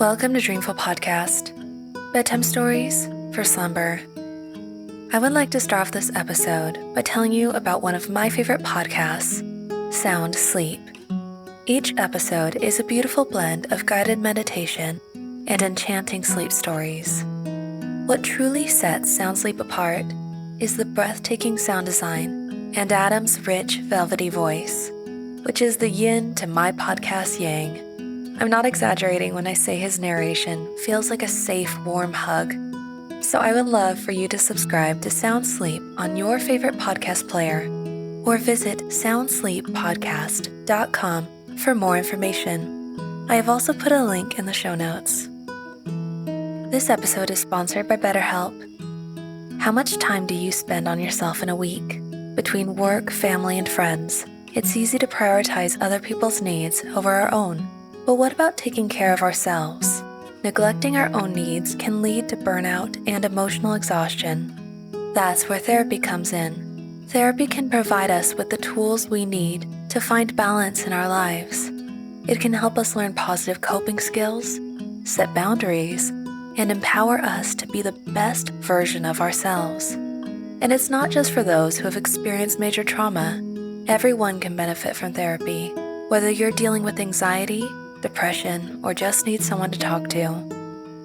Welcome to Dreamful Podcast, bedtime stories for slumber. I would like to start off this episode by telling you about one of my favorite podcasts, Sound Sleep. Each episode is a beautiful blend of guided meditation and enchanting sleep stories. What truly sets Sound Sleep apart is the breathtaking sound design and Adam's rich, velvety voice, which is the yin to my podcast yang. I'm not exaggerating when I say his narration feels like a safe, warm hug. So I would love for you to subscribe to Sound Sleep on your favorite podcast player or visit soundsleeppodcast.com for more information. I have also put a link in the show notes. This episode is sponsored by BetterHelp. How much time do you spend on yourself in a week? Between work, family, and friends, it's easy to prioritize other people's needs over our own. But what about taking care of ourselves? Neglecting our own needs can lead to burnout and emotional exhaustion. That's where therapy comes in. Therapy can provide us with the tools we need to find balance in our lives. It can help us learn positive coping skills, set boundaries, and empower us to be the best version of ourselves. And it's not just for those who have experienced major trauma. Everyone can benefit from therapy, whether you're dealing with anxiety, depression, or just need someone to talk to.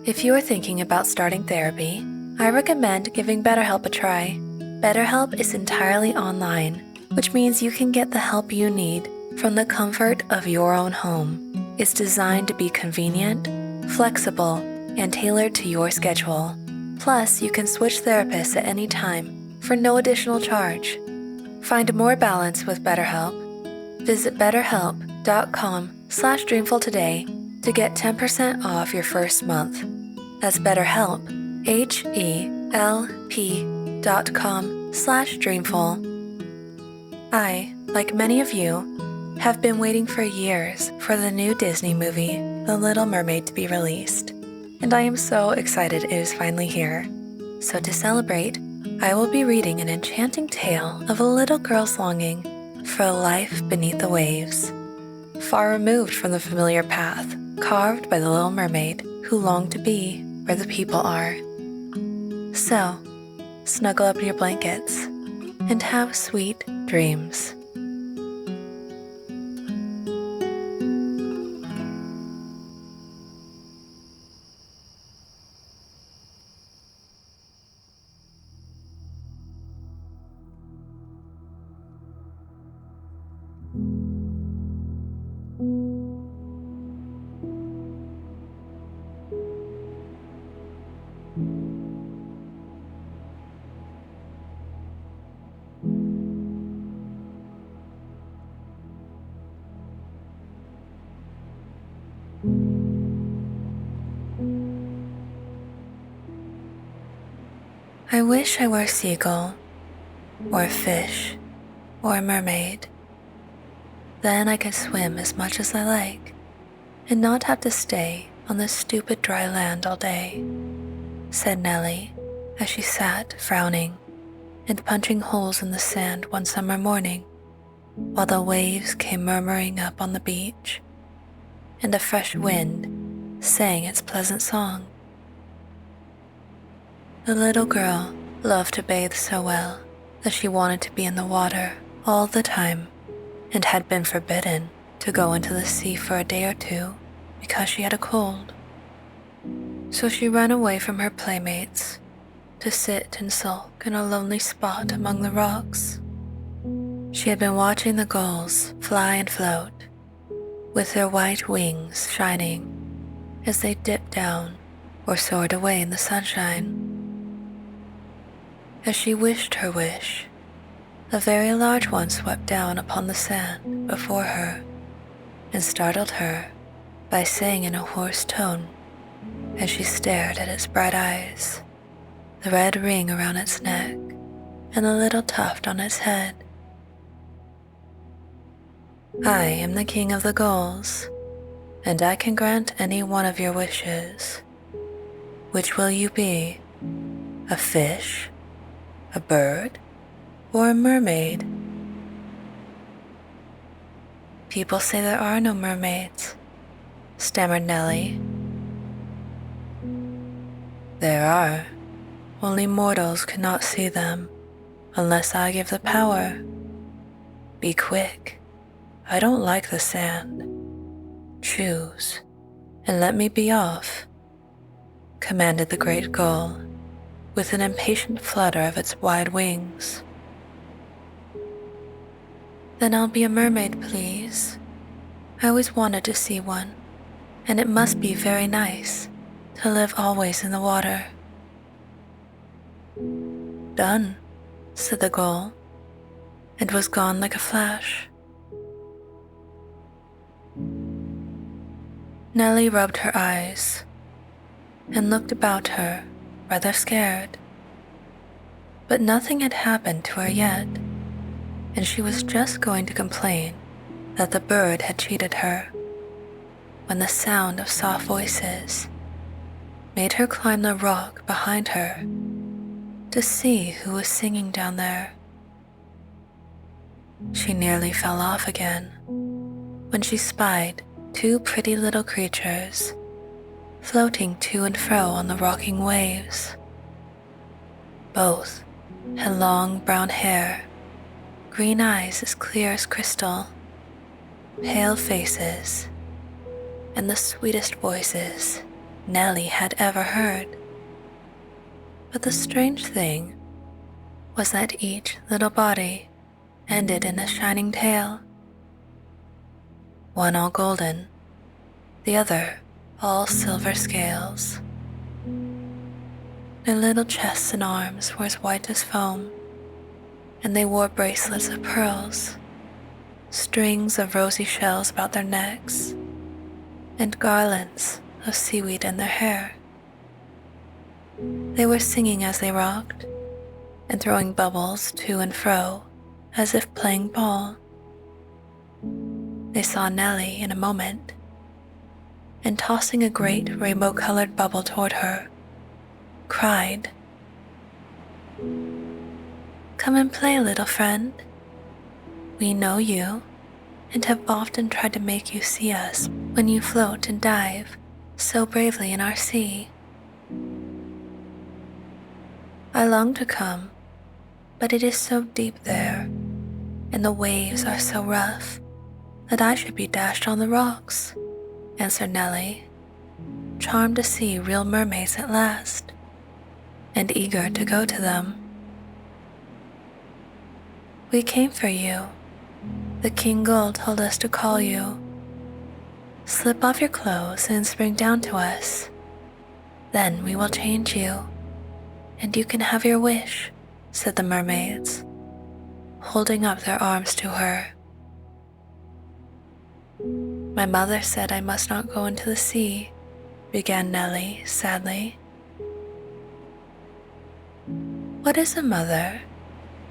If you are thinking about starting therapy, I recommend giving BetterHelp a try. BetterHelp is entirely online, which means you can get the help you need from the comfort of your own home. It's designed to be convenient, flexible, and tailored to your schedule. Plus, you can switch therapists at any time for no additional charge. Find more balance with BetterHelp. Visit betterhelp.com/dreamful today to get 10% off your first month. That's BetterHelp, HELP.com/dreamful. I, like many of you, have been waiting for years for the new Disney movie, The Little Mermaid, to be released. And I am so excited it is finally here. So to celebrate, I will be reading an enchanting tale of a little girl's longing for a life beneath the waves, far removed from the familiar path carved by the little mermaid who longed to be where the people are. So, snuggle up in your blankets and have sweet dreams. I wish I were a seagull, or a fish, or a mermaid. Then I could swim as much as I like, and not have to stay on this stupid dry land all day, said Nelly as she sat frowning and punching holes in the sand one summer morning, while the waves came murmuring up on the beach, and a fresh wind sang its pleasant song. The little girl loved to bathe so well that she wanted to be in the water all the time and had been forbidden to go into the sea for a day or two because she had a cold. So she ran away from her playmates to sit and sulk in a lonely spot among the rocks. She had been watching the gulls fly and float, with their white wings shining as they dipped down or soared away in the sunshine. As she wished her wish, a very large one swept down upon the sand before her and startled her by saying in a hoarse tone, as she stared at its bright eyes, the red ring around its neck, and the little tuft on its head, "I am the king of the Gulls, and I can grant any one of your wishes. Which will you be? A fish, a bird, or a mermaid?" "People say there are no mermaids," stammered Nelly, There are. Only mortals cannot see them unless I give the power. Be quick. I don't like the sand. Choose, and let me be off, commanded the great gull, with an impatient flutter of its wide wings. Then I'll be a mermaid, please. I always wanted to see one, and it must be very nice to live always in the water. Done, said the gull, and was gone like a flash. Nelly rubbed her eyes and looked about her, rather scared. But nothing had happened to her yet, and she was just going to complain that the bird had cheated her when the sound of soft voices made her climb the rock behind her to see who was singing down there. She nearly fell off again when she spied two pretty little creatures floating to and fro on the rocking waves. Both had long brown hair, green eyes as clear as crystal, pale faces, and the sweetest voices Nelly had ever heard. But the strange thing was that each little body ended in a shining tail, one all golden, the other all silver scales. Their little chests and arms were as white as foam, and they wore bracelets of pearls, strings of rosy shells about their necks, and garlands of seaweed in their hair. They were singing as they rocked, and throwing bubbles to and fro as if playing ball. They saw Nelly in a moment, and tossing a great rainbow-colored bubble toward her, cried, "Come and play, little friend. We know you, and have often tried to make you see us when you float and dive so bravely in our sea. I long to come, but it is so deep there, and the waves are so rough that I should be dashed on the rocks," answered Nelly, charmed to see real mermaids at last, and eager to go to them. "We came for you. The King Gull told us to call you. Slip off your clothes and spring down to us. Then we will change you, and you can have your wish," said the mermaids, holding up their arms to her. "My mother said I must not go into the sea," began Nelly sadly. "What is a mother?"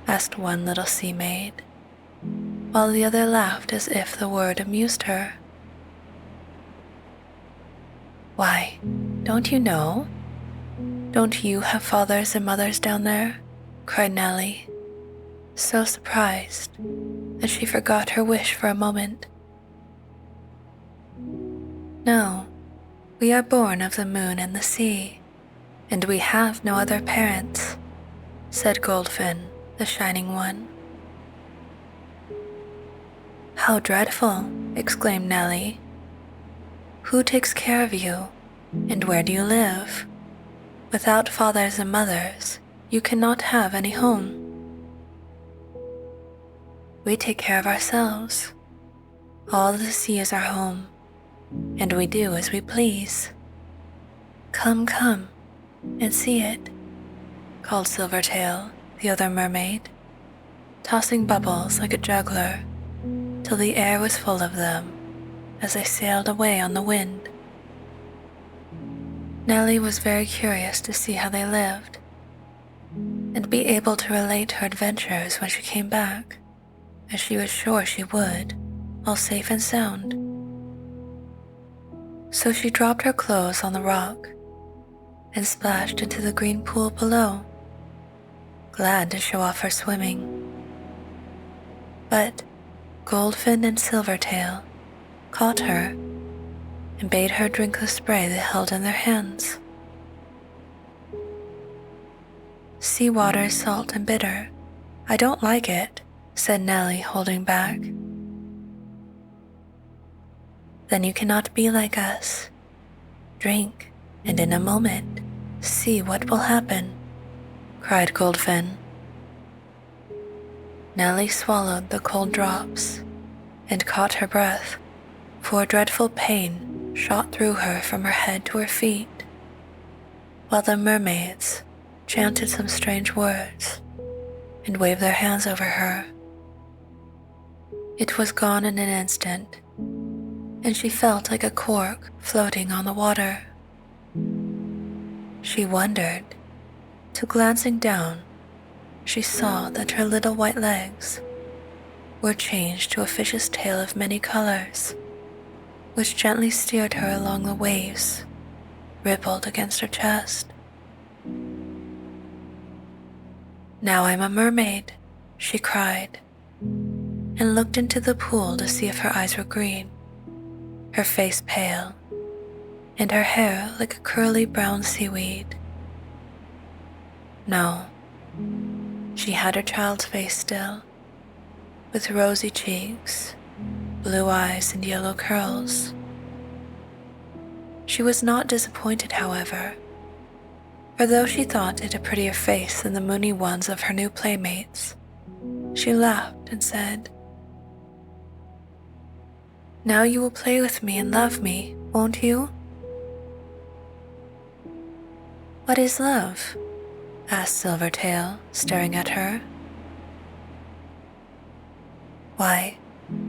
asked one little sea maid, while the other laughed as if the word amused her. "Why, don't you know? Don't you have fathers and mothers down there?" cried Nelly, so surprised that she forgot her wish for a moment. "No, we are born of the moon and the sea, and we have no other parents," said Goldfin, the shining one. "How dreadful!" exclaimed Nelly. "Who takes care of you, and where do you live? Without fathers and mothers, you cannot have any home." "We take care of ourselves. All the sea is our home, and we do as we please. Come, come, and see it," called Silvertail, the other mermaid, tossing bubbles like a juggler till the air was full of them as they sailed away on the wind. Nelly was very curious to see how they lived, and be able to relate her adventures when she came back, as she was sure she would, all safe and sound. So she dropped her clothes on the rock and splashed into the green pool below, glad to show off her swimming. But Goldfin and Silvertail caught her and bade her drink the spray they held in their hands. Sea water is salt and bitter. I don't like it, said Nelly, holding back. Then you cannot be like us. Drink, and in a moment, see what will happen, cried Goldfin. Nelly swallowed the cold drops and caught her breath, for a dreadful pain shot through her from her head to her feet, while the mermaids chanted some strange words and waved their hands over her. It was gone in an instant, and she felt like a cork floating on the water. She wondered, till glancing down, she saw that her little white legs were changed to a fish's tail of many colors, which gently steered her along the waves, rippled against her chest. Now I'm a mermaid, she cried, and looked into the pool to see if her eyes were green, her face pale, and her hair like a curly brown seaweed. No, she had her child's face still, with rosy cheeks, blue eyes, and yellow curls. She was not disappointed, however, for though she thought it a prettier face than the moony ones of her new playmates, she laughed and said, "Now you will play with me and love me, won't you?" "What is love?" asked Silvertail, staring at her. "Why,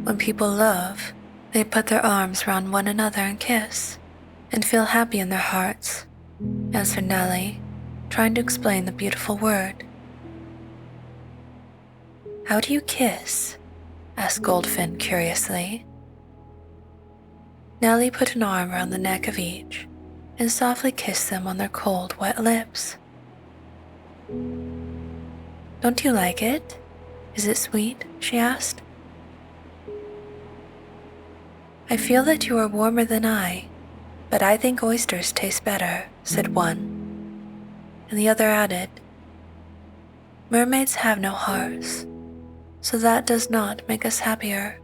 when people love, they put their arms round one another and kiss, and feel happy in their hearts," answered Nelly, trying to explain the beautiful word. "How do you kiss?" asked Goldfin curiously. Nelly put an arm around the neck of each and softly kissed them on their cold, wet lips. "Don't you like it? Is it sweet?" she asked. "I feel that you are warmer than I, but I think oysters taste better," said one. And the other added, "Mermaids have no hearts, so that does not make us happier."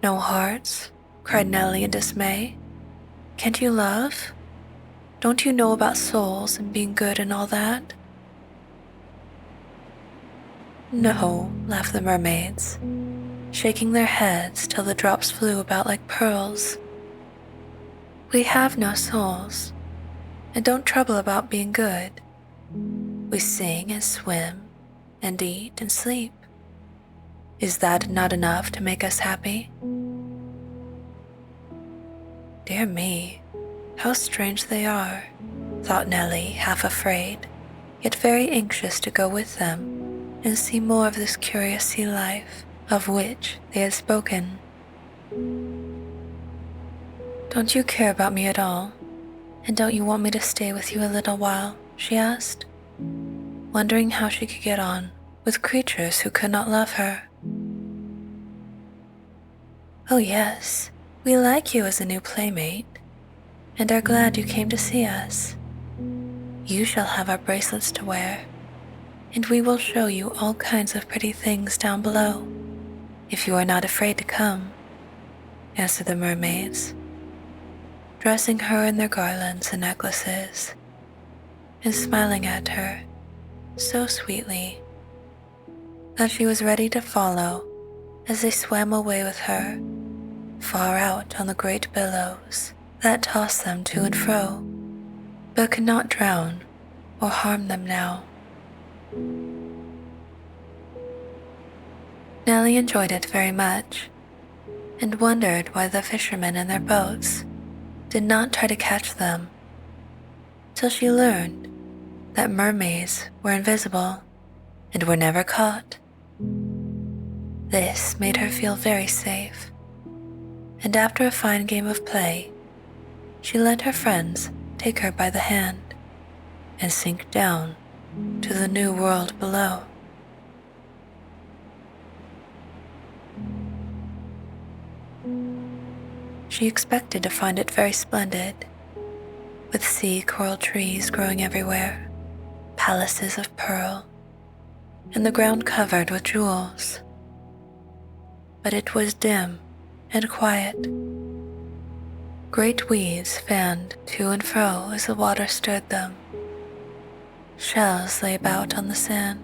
"No hearts?" cried Nelly in dismay. "Can't you love? Don't you know about souls and being good and all that?" "No," laughed the mermaids, shaking their heads till the drops flew about like pearls. "We have no souls, and don't trouble about being good. We sing and swim and eat and sleep. Is that not enough to make us happy?" "Dear me, how strange they are," thought Nelly, half afraid, yet very anxious to go with them and see more of this curious sea life of which they had spoken. "Don't you care about me at all? And don't you want me to stay with you a little while?" she asked, wondering how she could get on with creatures who could not love her. "Oh yes, we like you as a new playmate, and are glad you came to see us. You shall have our bracelets to wear, and we will show you all kinds of pretty things down below, if you are not afraid to come," answered the mermaids, dressing her in their garlands and necklaces, and smiling at her so sweetly that she was ready to follow as they swam away with her, far out on the great billows that tossed them to and fro, but could not drown or harm them now. Nelly enjoyed it very much, and wondered why the fishermen in their boats did not try to catch them, till she learned that mermaids were invisible and were never caught. This made her feel very safe, and after a fine game of play, she let her friends take her by the hand and sink down to the new world below. She expected to find it very splendid, with sea coral trees growing everywhere, palaces of pearl, and the ground covered with jewels. But it was dim and quiet. Great weeds fanned to and fro as the water stirred them. Shells lay about on the sand,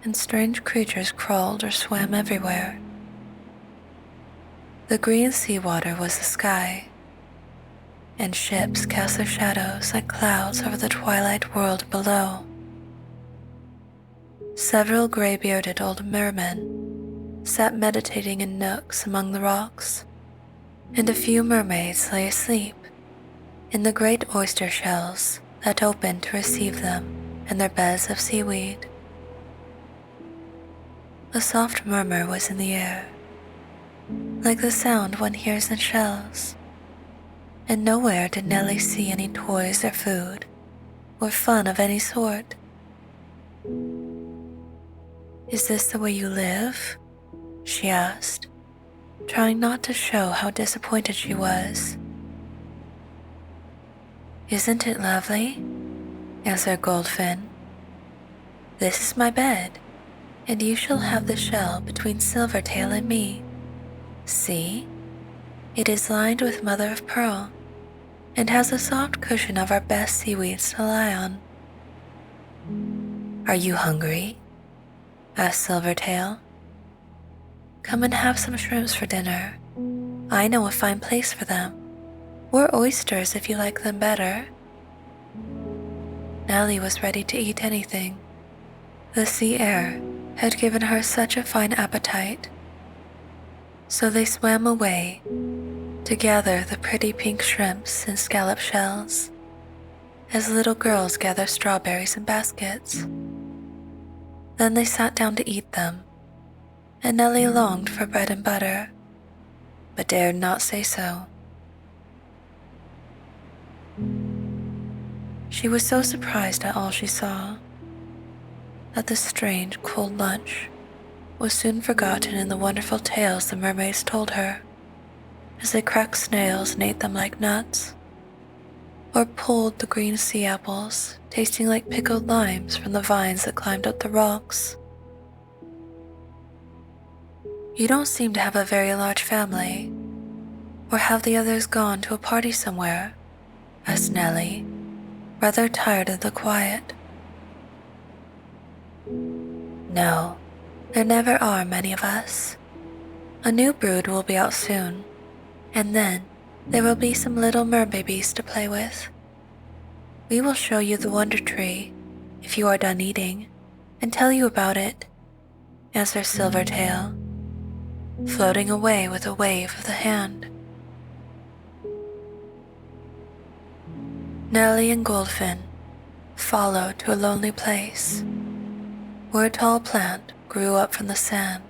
and strange creatures crawled or swam everywhere. The green seawater was the sky, and ships cast their shadows like clouds over the twilight world below. Several gray-bearded old mermen sat meditating in nooks among the rocks, and a few mermaids lay asleep in the great oyster shells that opened to receive them and their beds of seaweed. A soft murmur was in the air, like the sound one hears in shells, and nowhere did Nelly see any toys or food, or fun of any sort. "Is this the way you live?" she asked, trying not to show how disappointed she was. "Isn't it lovely?" answered Goldfin. "This is my bed, and you shall have the shell between Silvertail and me. See, it is lined with mother of pearl, and has a soft cushion of our best seaweeds to lie on." "Are you hungry?" asked Silvertail. "Come and have some shrimps for dinner. I know a fine place for them, or oysters if you like them better." Nelly was ready to eat anything. The sea air had given her such a fine appetite. So they swam away to gather the pretty pink shrimps and scallop shells, as little girls gather strawberries in baskets. Then they sat down to eat them, and Nelly longed for bread and butter, but dared not say so. She was so surprised at all she saw that the strange, cold lunch was soon forgotten in the wonderful tales the mermaids told her, as they cracked snails and ate them like nuts, or pulled the green sea apples, tasting like pickled limes from the vines that climbed up the rocks. "You don't seem to have a very large family, or have the others gone to a party somewhere?" asked Nelly, rather tired of the quiet. "No, there never are many of us. A new brood will be out soon, and then there will be some little merbabies to play with. We will show you the Wonder Tree if you are done eating, and tell you about it," answered Silvertail, floating away with a wave of the hand. Nelly and Goldfin followed to a lonely place, where a tall plant grew up from the sand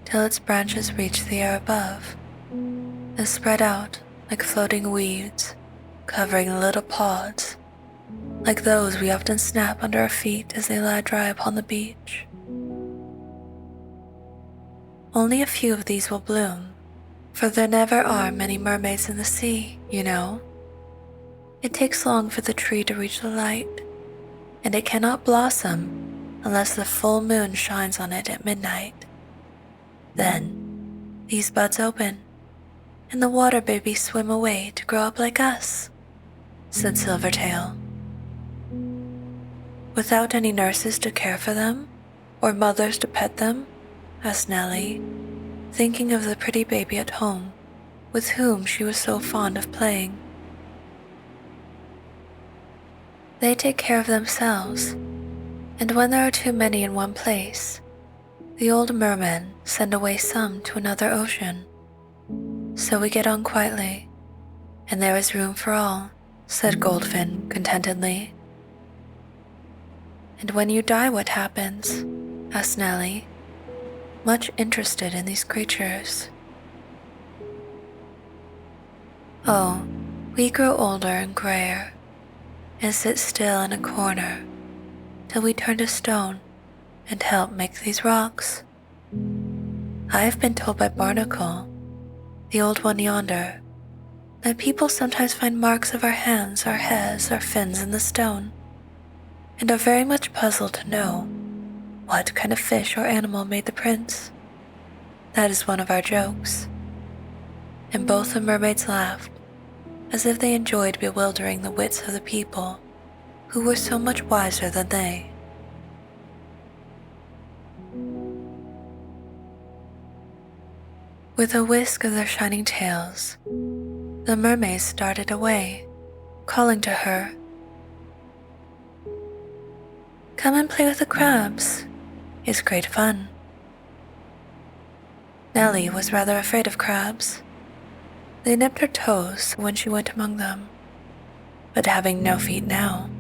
till its branches reached the air above, and spread out like floating weeds, covering the little pods, like those we often snap under our feet as they lie dry upon the beach. Only a few of these will bloom, for there never are many mermaids in the sea, you know. It takes long for the tree to reach the light, and it cannot blossom unless the full moon shines on it at midnight. Then these buds open, and the water babies swim away to grow up like us," said Silvertail. "Without any nurses to care for them, or mothers to pet them?" asked Nelly, thinking of the pretty baby at home with whom she was so fond of playing. "They take care of themselves, and when there are too many in one place, the old mermen send away some to another ocean. So we get on quietly, and there is room for all," said Goldfin contentedly. "And when you die, what happens?" asked Nelly, much interested in these creatures. "Oh, we grow older and grayer, and sit still in a corner till we turn to stone and help make these rocks. I have been told by Barnacle, the old one yonder, that people sometimes find marks of our hands, our heads, our fins in the stone, and are very much puzzled to know what kind of fish or animal made the prints. That is one of our jokes. And both the mermaids laughed, as if they enjoyed bewildering the wits of the people who were so much wiser than they. With a whisk of their shining tails, the mermaids darted away, calling to her, "Come and play with the crabs. It's great fun." Nelly was rather afraid of crabs. They nipped her toes when she went among them, but having no feet now,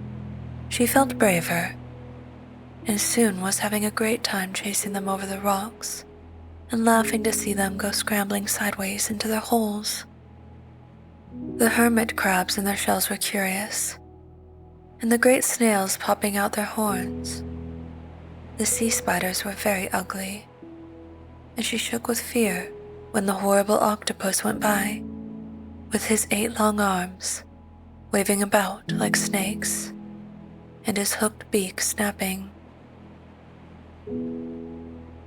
she felt braver, and soon was having a great time chasing them over the rocks and laughing to see them go scrambling sideways into their holes. The hermit crabs in their shells were curious, and the great snails popping out their horns. The sea spiders were very ugly, and she shook with fear when the horrible octopus went by, with his 8 long arms waving about like snakes, and his hooked beak snapping.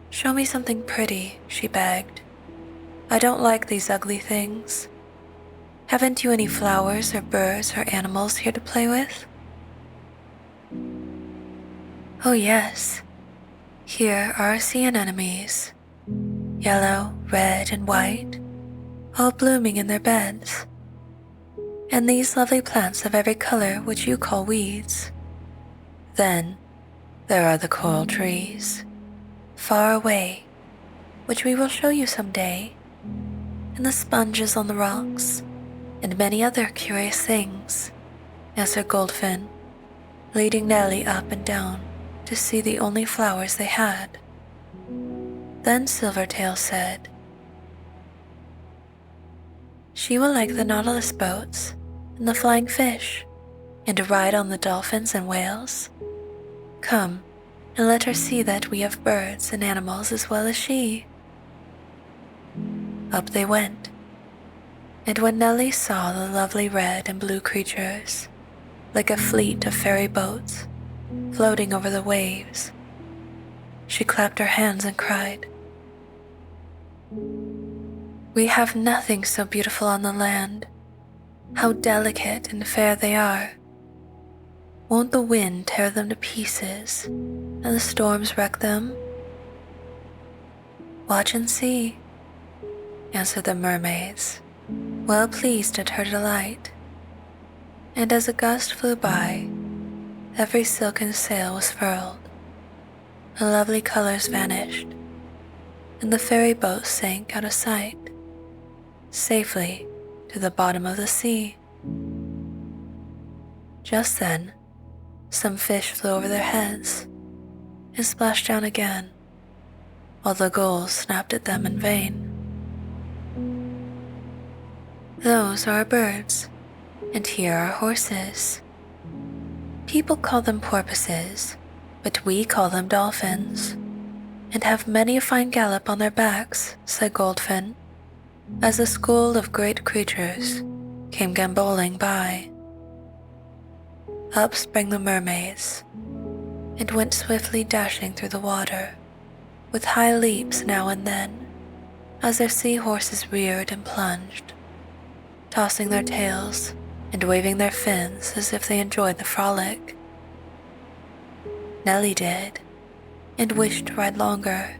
"Show me something pretty," she begged. "I don't like these ugly things. Haven't you any flowers or birds or animals here to play with?" "Oh yes, here are our sea anemones, yellow, red, and white, all blooming in their beds. And these lovely plants of every color which you call weeds. Then there are the coral trees, far away, which we will show you some day, and the sponges on the rocks, and many other curious things," answered Goldfin, leading Nelly up and down to see the only flowers they had. Then Silvertail said, "She will like the nautilus boats and the flying fish, and to ride on the dolphins and whales. Come, and let her see that we have birds and animals as well as she." Up they went, and when Nelly saw the lovely red and blue creatures, like a fleet of fairy boats floating over the waves, she clapped her hands and cried, "We have nothing so beautiful on the land. How delicate and fair they are. Won't the wind tear them to pieces and the storms wreck them?" "Watch and see," answered the mermaids, well pleased at her delight. And as a gust flew by, every silken sail was furled, the lovely colors vanished, and the fairy boat sank out of sight, safely to the bottom of the sea. Just then, some fish flew over their heads and splashed down again, while the gulls snapped at them in vain. "Those are our birds, and here are horses. People call them porpoises, but we call them dolphins, and have many a fine gallop on their backs," said Goldfin, as a school of great creatures came gambolling by. Up sprang the mermaids, and went swiftly dashing through the water, with high leaps now and then, as their sea-horses reared and plunged, tossing their tails and waving their fins as if they enjoyed the frolic. Nelly did, and wished to ride longer,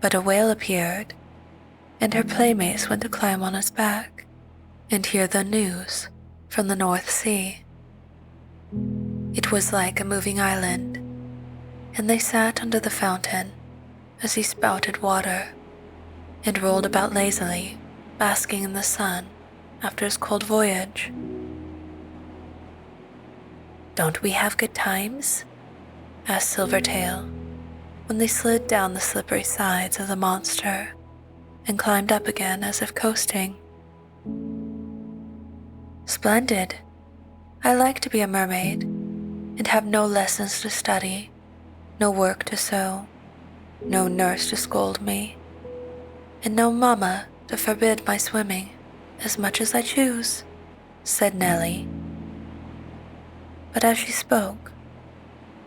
but a whale appeared, and her playmates went to climb on its back and hear the news from the North Sea. It was like a moving island, and they sat under the fountain as he spouted water, and rolled about lazily, basking in the sun after his cold voyage. "Don't we have good times?" asked Silvertail, when they slid down the slippery sides of the monster and climbed up again as if coasting. "Splendid. I like to be a mermaid, and have no lessons to study, no work to sew, no nurse to scold me, and no mamma to forbid my swimming," as much as I choose," said Nelly. But as she spoke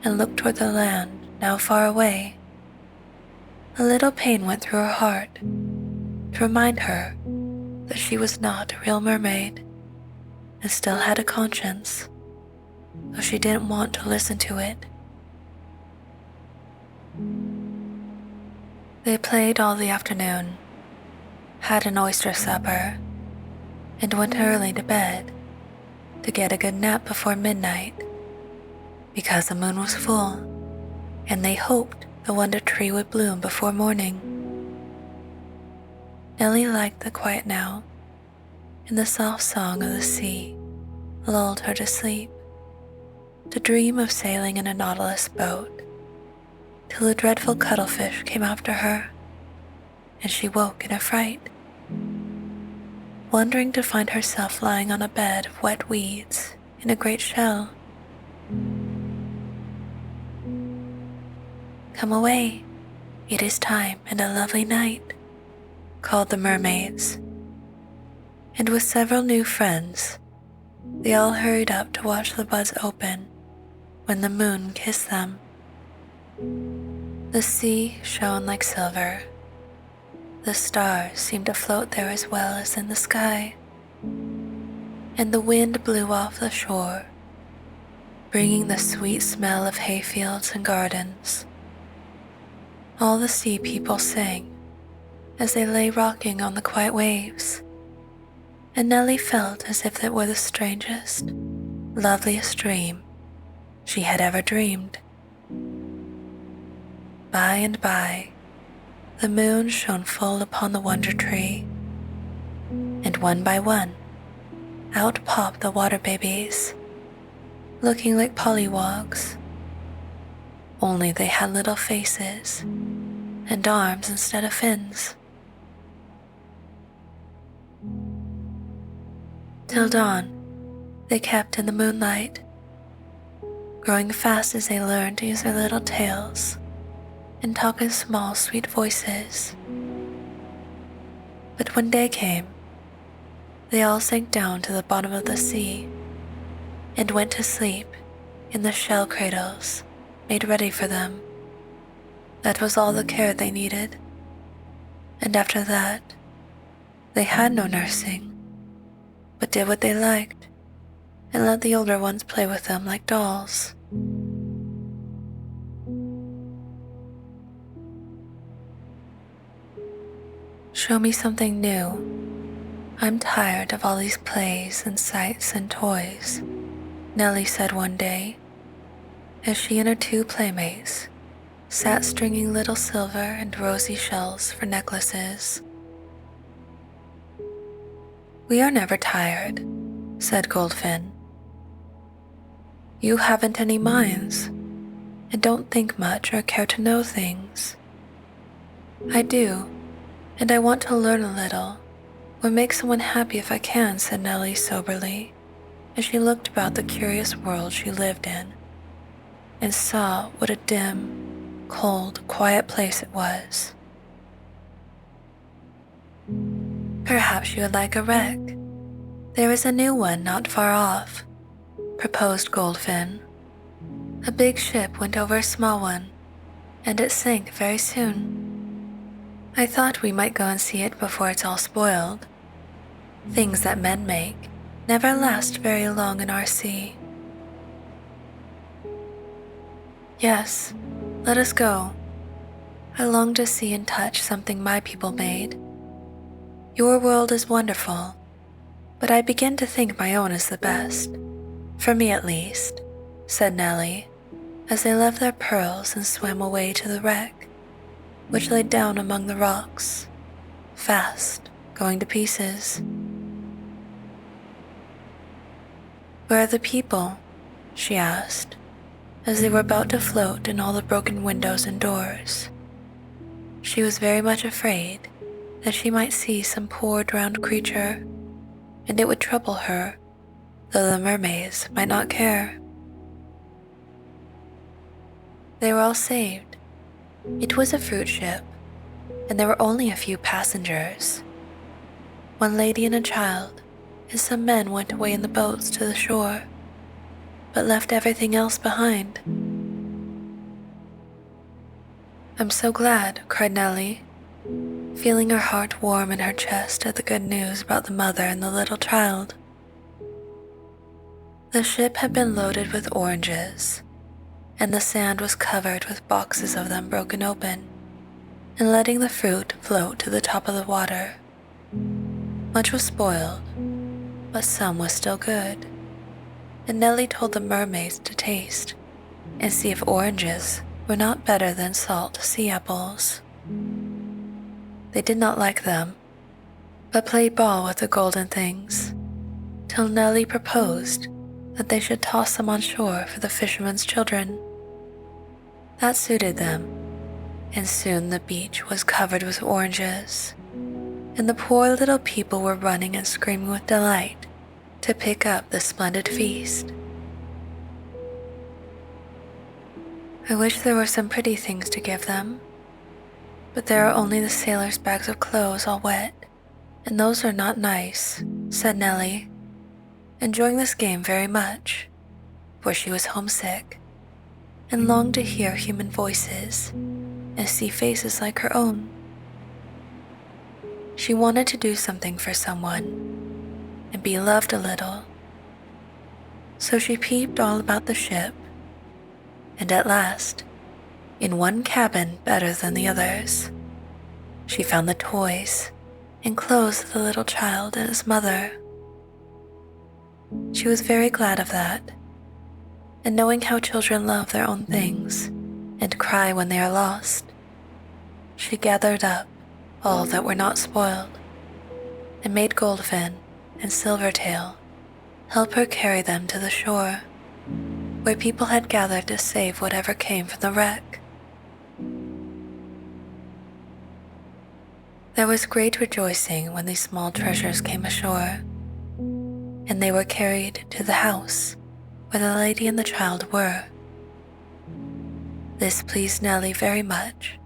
and looked toward the land now far away, a little pain went through her heart to remind her that she was not a real mermaid and still had a conscience, though she didn't want to listen to it. They played all the afternoon, had an oyster supper, and went early to bed to get a good nap before midnight, because the moon was full and they hoped the wonder tree would bloom before morning. Nelly liked the quiet now, and the soft song of the sea lulled her to sleep, to dream of sailing in a nautilus boat, till a dreadful cuttlefish came after her, and she woke in a fright, wondering to find herself lying on a bed of wet weeds in a great shell. "Come away, it is time and a lovely night," called the mermaids, and with several new friends, they all hurried up to watch the buds open when the moon kissed them. The sea shone like silver. The stars seemed to float there as well as in the sky, and the wind blew off the shore, bringing the sweet smell of hayfields and gardens. All the sea people sang as they lay rocking on the quiet waves, and Nelly felt as if it were the strangest, loveliest dream she had ever dreamed. By and by, the moon shone full upon the wonder tree, and one by one, out popped the water babies, looking like pollywogs, only they had little faces and arms instead of fins. Till dawn, they kept in the moonlight, growing fast as they learned to use their little tails and talk in small, sweet voices. But when day came, they all sank down to the bottom of the sea and went to sleep in the shell cradles made ready for them. That was all the care they needed, and after that, they had no nursing, but did what they liked and let the older ones play with them like dolls. "Show me something new. I'm tired of all these plays and sights and toys," Nelly said one day, as she and her two playmates sat stringing little silver and rosy shells for necklaces. "We are never tired," said Goldfin. "You haven't any minds, and don't think much or care to know things. I do, and I want to learn a little, or make someone happy if I can," said Nelly soberly, as she looked about the curious world she lived in, and saw what a dim, cold, quiet place it was. "Perhaps you would like a wreck. There is a new one not far off," proposed Goldfin. "A big ship went over a small one, and it sank very soon. I thought we might go and see it before it's all spoiled. Things that men make never last very long in our sea." "Yes, let us go. I long to see and touch something my people made. Your world is wonderful, but I begin to think my own is the best, for me at least," said Nelly, as they left their pearls and swam away to the wreck, which lay down among the rocks, fast going to pieces. "Where are the people?" she asked, as they were about to float in all the broken windows and doors. She was very much afraid that she might see some poor drowned creature, and it would trouble her, though the mermaids might not care. They were all saved. It was a fruit ship, and there were only a few passengers. one lady and a child, and some men went away in the boats to the shore, but left everything else behind. "I'm so glad," cried Nelly, feeling her heart warm in her chest at the good news about the mother and the little child. The ship had been loaded with oranges, and the sand was covered with boxes of them broken open, and letting the fruit float to the top of the water. Much was spoiled, but some was still good, and Nelly told the mermaids to taste and see if oranges were not better than salt sea apples. They did not like them, but played ball with the golden things, till Nelly proposed that they should toss them on shore for the fishermen's children. That suited them, and soon the beach was covered with oranges, and the poor little people were running and screaming with delight to pick up the splendid feast. "I wish there were some pretty things to give them, but there are only the sailors' bags of clothes all wet, and those are not nice," said Nelly, enjoying this game very much, for she was homesick and longed to hear human voices and see faces like her own. She wanted to do something for someone and be loved a little, so she peeped all about the ship, and at last, in one cabin better than the others, she found the toys and clothes of the little child and his mother. She was very glad of that, and knowing how children love their own things and cry when they are lost, she gathered up all that were not spoiled and made Goldfin and Silvertail help her carry them to the shore, where people had gathered to save whatever came from the wreck. There was great rejoicing when these small treasures came ashore, and they were carried to the house where the lady and the child were. This pleased Nelly very much,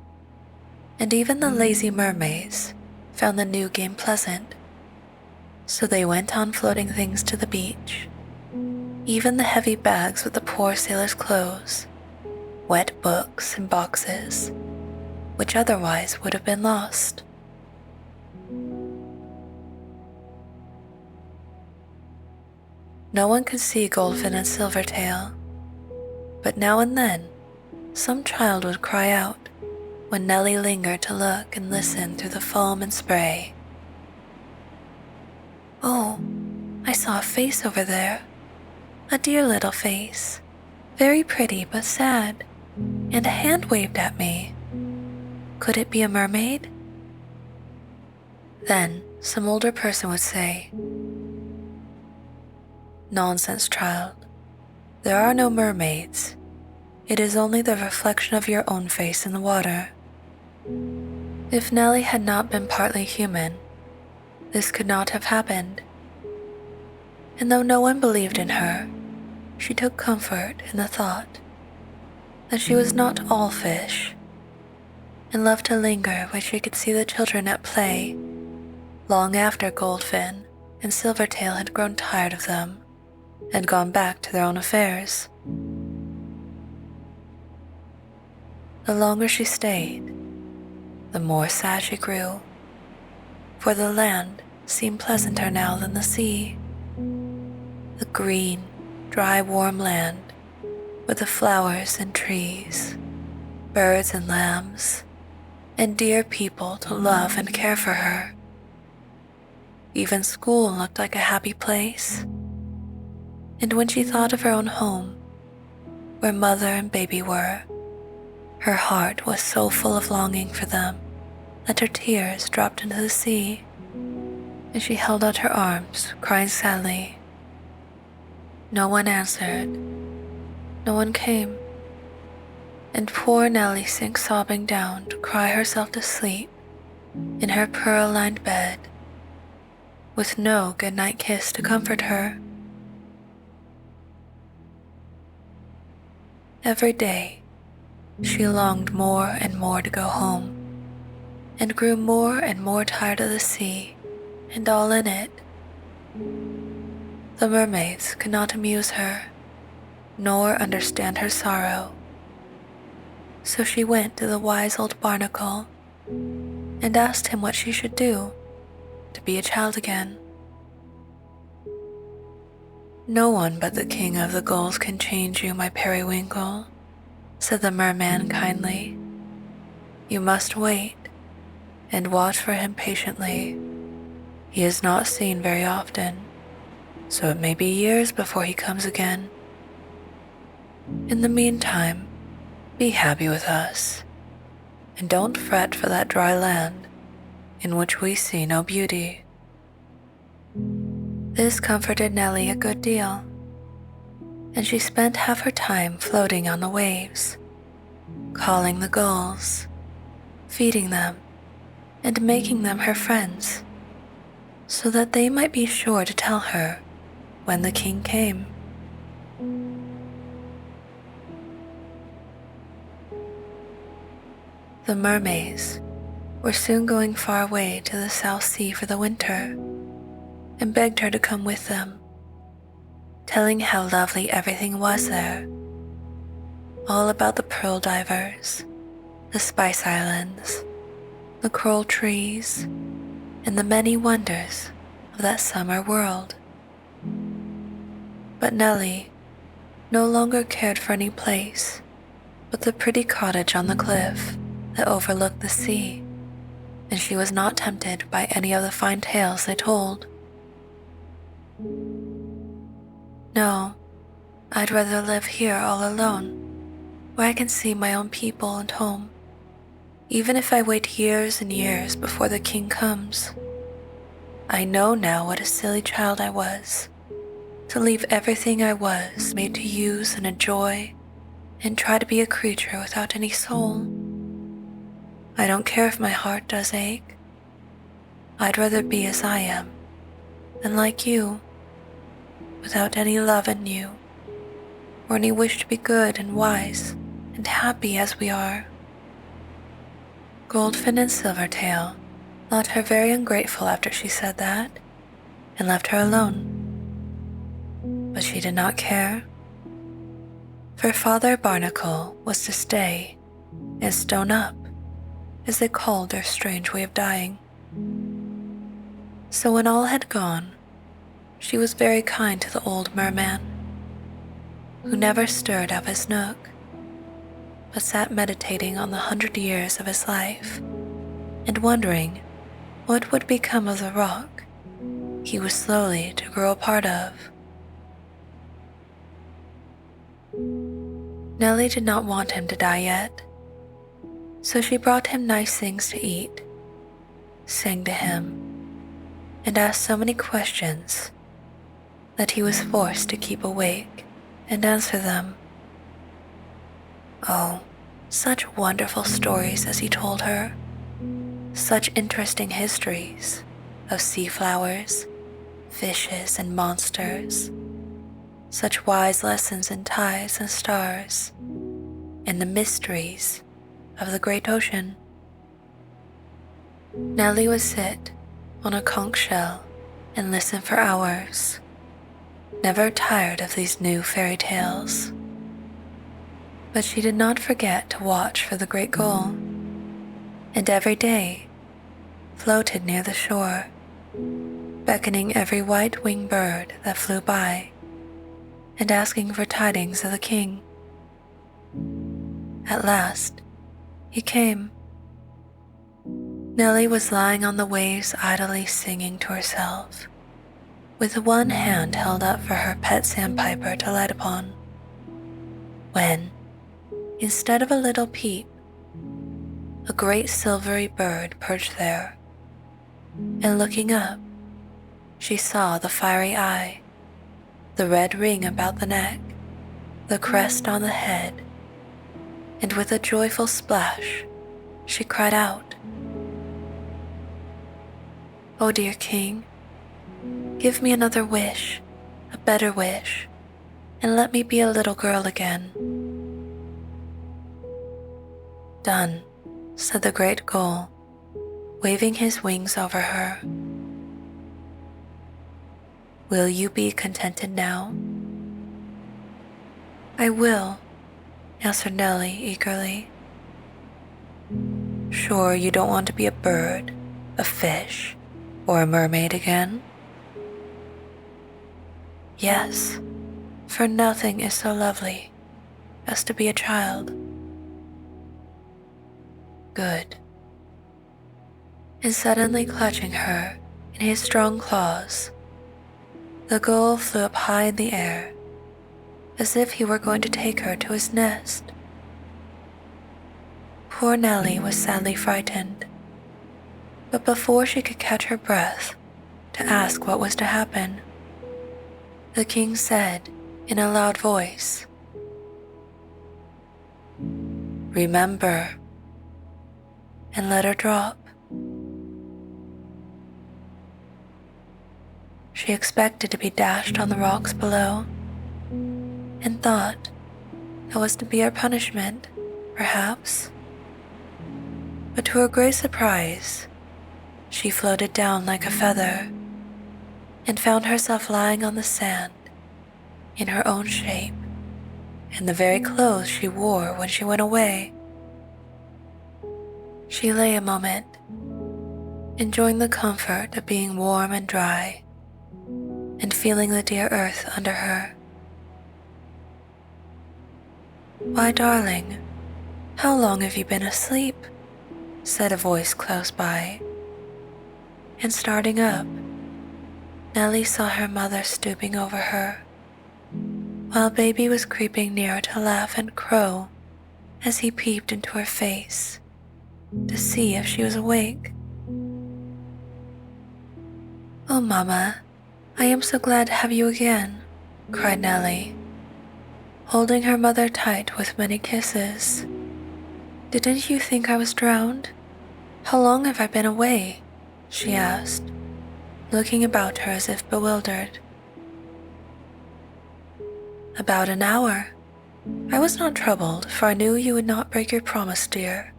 and even the lazy mermaids found the new game pleasant, so they went on floating things to the beach, even the heavy bags with the poor sailors' clothes, wet books and boxes, which otherwise would have been lost. No one could see Goldfin and Silvertail, but now and then some child would cry out when Nelly lingered to look and listen through the foam and spray. "Oh, I saw a face over there, a dear little face, very pretty but sad, and a hand waved at me. Could it be a mermaid?" Then some older person would say, "Nonsense, child. There are no mermaids. It is only the reflection of your own face in the water." If Nelly had not been partly human, this could not have happened. And though no one believed in her, she took comfort in the thought that she was not all fish, and loved to linger where she could see the children at play long after Goldfin and Silvertail had grown tired of them and gone back to their own affairs. The longer she stayed, the more sad she grew, for the land seemed pleasanter now than the sea. The green, dry, warm land with the flowers and trees, birds and lambs, and dear people to love and care for her. Even school looked like a happy place. And when she thought of her own home, where mother and baby were, her heart was so full of longing for them that her tears dropped into the sea, and she held out her arms, crying sadly. No one answered, no one came, and poor Nelly sank sobbing down to cry herself to sleep in her pearl-lined bed, with no good-night kiss to comfort her. Every day, she longed more and more to go home, and grew more and more tired of the sea and all in it. The mermaids could not amuse her, nor understand her sorrow. So she went to the wise old barnacle and asked him what she should do to be a child again. "No one but the king of the Gulls can change you, my periwinkle," said the merman kindly. "You must wait and watch for him patiently. He is not seen very often, so it may be years before he comes again. In the meantime, be happy with us, and don't fret for that dry land in which we see no beauty." This comforted Nelly a good deal, and she spent half her time floating on the waves, calling the gulls, feeding them, and making them her friends, so that they might be sure to tell her when the king came. The mermaids were soon going far away to the South Sea for the winter, and begged her to come with them, telling how lovely everything was there, all about the pearl divers, the spice islands, the coral trees, and the many wonders of that summer world. But Nelly no longer cared for any place but the pretty cottage on the cliff that overlooked the sea, and she was not tempted by any of the fine tales they told. "No, I'd rather live here all alone, where I can see my own people and home, even if I wait years and years before the king comes. I know now what a silly child I was, to leave everything I was made to use and enjoy, and try to be a creature without any soul. I don't care if my heart does ache. I'd rather be as I am than like you, without any love in you, or any wish to be good and wise and happy as we are." Goldfin and Silvertail thought her very ungrateful after she said that, and left her alone. But she did not care, for Father Barnacle was to stay and stone up, as they called their strange way of dying. So when all had gone, she was very kind to the old merman, who never stirred out of his nook, but sat meditating on the 100 years of his life, and wondering what would become of the rock he was slowly to grow a part of. Nelly did not want him to die yet, so she brought him nice things to eat, sang to him, and asked so many questions that he was forced to keep awake and answer them. Oh, such wonderful stories as he told her, such interesting histories of sea flowers, fishes, and monsters, such wise lessons in tides and stars, and the mysteries of the great ocean. Nelly would sit on a conch shell and listen for hours, never tired of these new fairy tales. But she did not forget to watch for the great gull, and every day floated near the shore, beckoning every white-winged bird that flew by, and asking for tidings of the king. At last, he came. Nelly was lying on the waves idly singing to herself, with one hand held up for her pet sandpiper to light upon, when, instead of a little peep, a great silvery bird perched there, and looking up, she saw the fiery eye, the red ring about the neck, the crest on the head, and with a joyful splash, she cried out, "Oh dear king, give me another wish, a better wish, and let me be a little girl again." "Done," said the great gull, waving his wings over her. Will you be contented now?" "I will," answered Nelly eagerly. "Sure you don't want to be a bird, a fish, or a mermaid again?" "Yes, for nothing is so lovely as to be a child." "Good." And suddenly clutching her in his strong claws, the gull flew up high in the air, as if he were going to take her to his nest. Poor Nelly was sadly frightened, but before she could catch her breath to ask what was to happen, the king said in a loud voice, "Remember," and let her drop. She expected to be dashed on the rocks below, and thought that was to be her punishment, perhaps. But to her great surprise, she floated down like a feather and found herself lying on the sand in her own shape, in the very clothes she wore when she went away. She lay a moment, enjoying the comfort of being warm and dry, and feeling the dear earth under her. "Why, darling, how long have you been asleep?" said a voice close by, and starting up, Nelly saw her mother stooping over her, while baby was creeping near to laugh and crow as he peeped into her face to see if she was awake. "Oh, Mama, I am so glad to have you again," cried Nelly, holding her mother tight with many kisses. "Didn't you think I was drowned? How long have I been away?" she asked, looking about her as if bewildered. "About an hour. I was not troubled, for I knew you would not break your promise, dear."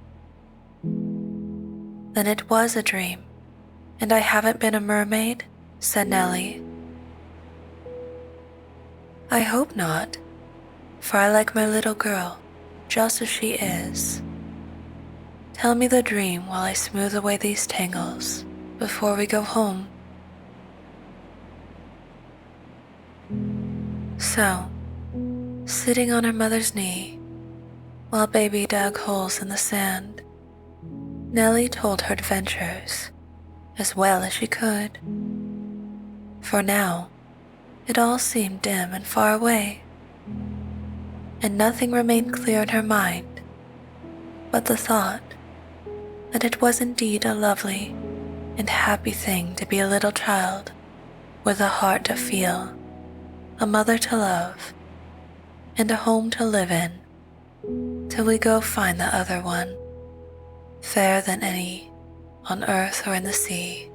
"Then it was a dream, and I haven't been a mermaid?" said Nelly. "I hope not, for I like my little girl just as she is. Tell me the dream while I smooth away these tangles before we go home." So, sitting on her mother's knee, while baby dug holes in the sand, Nelly told her adventures as well as she could. For now, it all seemed dim and far away, and nothing remained clear in her mind but the thought that it was indeed a lovely and happy thing to be a little child with a heart to feel, a mother to love, and a home to live in, till we go find the other one, fairer than any on earth or in the sea.